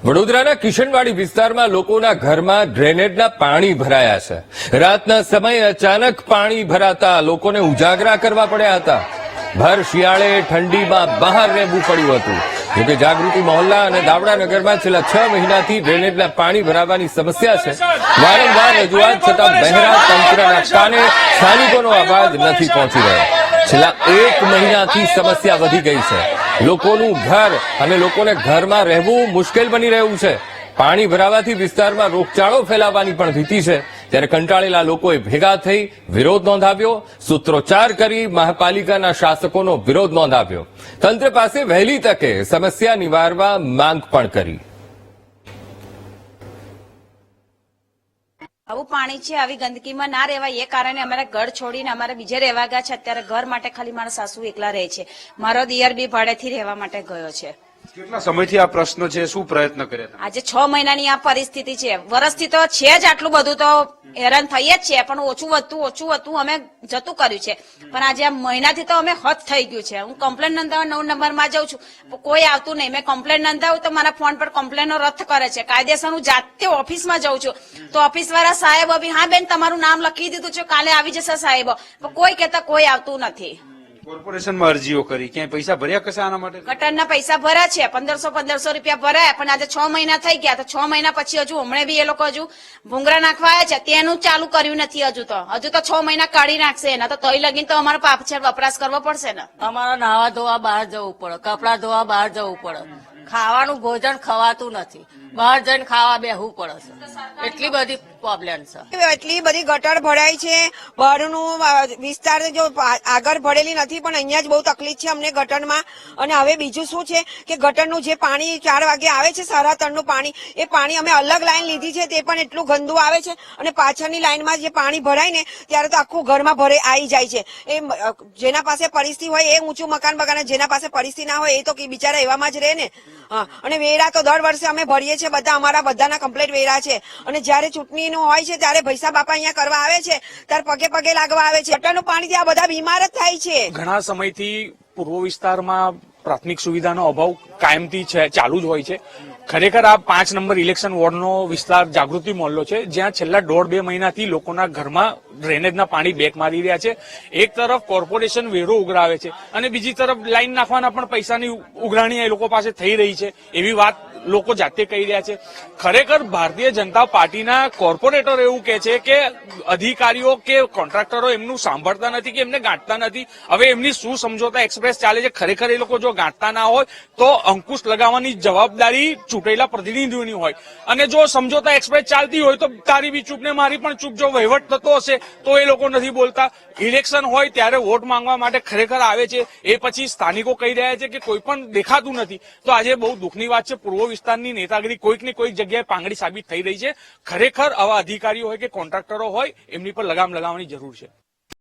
વડોદરાના કિશનવાડી વિસ્તારમાં લોકોના ઘરમાં ડ્રેનેજના પાણી ભરાયા છે। રાતના સમયે અચાનક પાણી ભરાતા લોકોને ઉજાગરા કરવા પડ્યા હતા। ભર શિયાળે ઠંડીમાં બહાર રહેવું પડ્યું હતું। જોકે જાગૃતિ મોહલ્લા અને દાવડાનગરમાં છેલ્લા 6 મહિનાથી ડ્રેનેજના પાણી ભરાવાની સમસ્યા છે। વારંવાર રજૂઆત છતાં બહેરા તંત્રના કાને સ્થાનિકોનો અવાજ નથી પહોંચી રહ્યો। છેલ્લા 1 મહિનાથી સમસ્યા વધી ગઈ છે। લોકોનું ઘર અને લોકોને ઘરમાં રહેવું મુશ્કેલ બની રહ્યું છે। પાણી ભરાવાથી વિસ્તારમાં રોગચાળો ફેલાવાની પણ ભીતિ છે। ત્યારે કંટાળેલા લોકોએ ભેગા થઈ વિરોધ નોંધાવ્યો। સૂત્રોચ્ચાર કરી મહાપાલિકાના શાસકોનો વિરોધ નોંધાવ્યો। તંત્ર પાસે વહેલી તકે સમસ્યા નિવારવા માંગ પણ કરી। આવું પાણી છે, આવી ગંદકીમાં ના રહેવાય એ કારણે અમારા ઘર છોડીને અમારે બીજે રહેવા ગયા છે। અત્યારે ઘર માટે ખાલી મારા સાસુ એકલા રહે છે। મારો દિયર બી ભાડેથી રહેવા માટે ગયો છે। કેટલા સમયથી આ પ્રશ્ન છે, શું પ્રયત્ન કર્યા? આજે 6 મહિનાની આ પરિસ્થિતિ છે। વર્ષથી તો છે જ આટલું બધું તો હેરાન થઈએ જ છે, પણ ઓછું વધતું અમે જતું કર્યું છે। પણ આજે આ મહિનાથી તો અમે હદ થઈ ગયું છે। હું કમ્પ્લેન નોંધાવવા 9 નંબરમાં જાઉં છું, કોઈ આવતું નહીં। મેં કમ્પ્લેન નોંધાવું તો મારા ફોન પર કમ્પ્લેનો રદ કરે છે। કાયદેસર હું જાતે ઓફિસમાં જાઉં છું તો ઓફિસ વાળા સાહેબ બી હા બેન તમારું નામ લખી દીધું છે, કાલે આવી જશે સાહેબ, પણ કોઈ કહેતા કોઈ આવતું નથી। કોર્પોરેશનમાં અરજીઓ કરી, ક્યાંય પૈસા ભર્યા કશે આના માટે? ગટરના પૈસા ભર્યા છે, 1500 રૂપિયા ભરાયા, પણ આજે 6 મહિના થઈ ગયા। તો 6 મહિના પછી હજુ હમણાં બી એ લોકો હજુ ભૂંગરા નાખવા આવ્યા છે, તેનું ચાલુ કર્યું નથી। હજુ તો 6 મહિના કાઢી નાખશે એના તો તોય લગીને તો અમારે પાછળ વપરાશ કરવો પડશે ને। અમારે નાવા ધોવા બહાર જવું પડે, કપડા ધોવા બહાર જવું પડે, ખાવાનું ભોજન ખવાતું નથી, બહાર જઈને ખાવા બેહવું પડે છે। એટલી બધી પ્રોબ્લેમ છે। એટલી બધી ગટર ભરાય છે, બહારનું વિસ્તાર જો આગળ ભરેલી નથી, પણ અહીંયા જ બહુ તકલીફ છે અમને ગટરમાં। અને હવે બીજું શું છે કે ગટરનું જે પાણી 4 વાગે આવે છે, 3:30નું પાણી, એ પાણી અમે અલગ લાઈન લીધી છે, તે પણ એટલું ગંદુ આવે છે। અને પાછળની લાઈનમાં જે પાણી ભરાય ને ત્યારે તો આખું ઘરમાં આવી જાય છે। એ જેના પાસે પરિસ્થિતિ હોય એ ઊંચું મકાન બગાડે, જેના પાસે પરિસ્થિતિ ના હોય એ તો બિચારા એવામાં જ રહે ને। અને વેરા તો દર વર્ષે અમે ભરીએ છીએ, બધા અમારા બધાના કમ્પ્લીટ વેરા છે। અને જયારે ચૂંટણીનું હોય છે ત્યારે ભૈસા બાપા અહીંયા કરવા આવે છે, ત્યારે પગે લાગવા આવે છે। ગટરનું પાણીથી આ બધા બીમાર જ થાય છે। ઘણા સમયથી પૂર્વ વિસ્તારમાં પ્રાથમિક સુવિધાનો અભાવ કાયમથી છે, ચાલુ જ હોય છે। ખરેખર આ 5 નંબર ઇલેક્શન વોર્ડનો વિસ્તાર જાગૃતિ મોહલ્લો છે, જ્યાં છેલ્લા 1.5-2 મહિનાથી લોકોના ઘરમાં ડ્રેનેજના પાણી બેક મારી રહ્યા છે। એક તરફ કોર્પોરેશન વેરો ઉઘરાવે છે અને બીજી તરફ લાઈન નાખવાના પણ પૈસાની ઉઘરાણી એ લોકો પાસે થઈ રહી છે, એવી વાત લોકો જાતે કહી રહ્યા છે। ખરેખર ભારતીય જનતા પાર્ટીના કોર્પોરેટર એવું કહે છે કે અધિકારીઓ કે કોન્ટ્રાક્ટરો એમનું સાંભળતા નથી કે એમને ગાંઠતા નથી। હવે એમની શું સમજોતા એક્સપ્રેસ ચાલે છે? ખરેખર એ લોકો જો ગાંઠતા ના હોય તો અંકુશ લગાવવાની જવાબદારી ચૂંટેલા પ્રતિનિધિઓની હોય, અને જો સમજોતા એક્સપ્રેસ ચાલતી હોય તો તારી બી ચૂપ ને મારી પણ ચૂપ। જો વહીવટ થતો હશે તો એ લોકો નથી બોલતા। ઇલેક્શન હોય ત્યારે વોટ માંગવા માટે ખરેખર આવે છે, એ પછી સ્થાનિકો કહી રહ્યા છે કે કોઈ પણ દેખાતું નથી। તો આજે બહુ દુઃખની વાત છે, પૂર્વ વિસ્તારની નેતાગીરી કોઈક ને કોઈક જગ્યાએ પાંગડી સાબિત થઈ રહી છે। ખરેખર આવા અધિકારીઓ હોય કે કોન્ટ્રાક્ટરો હોય એમની પર લગામ લગાવવાની જરૂર છે।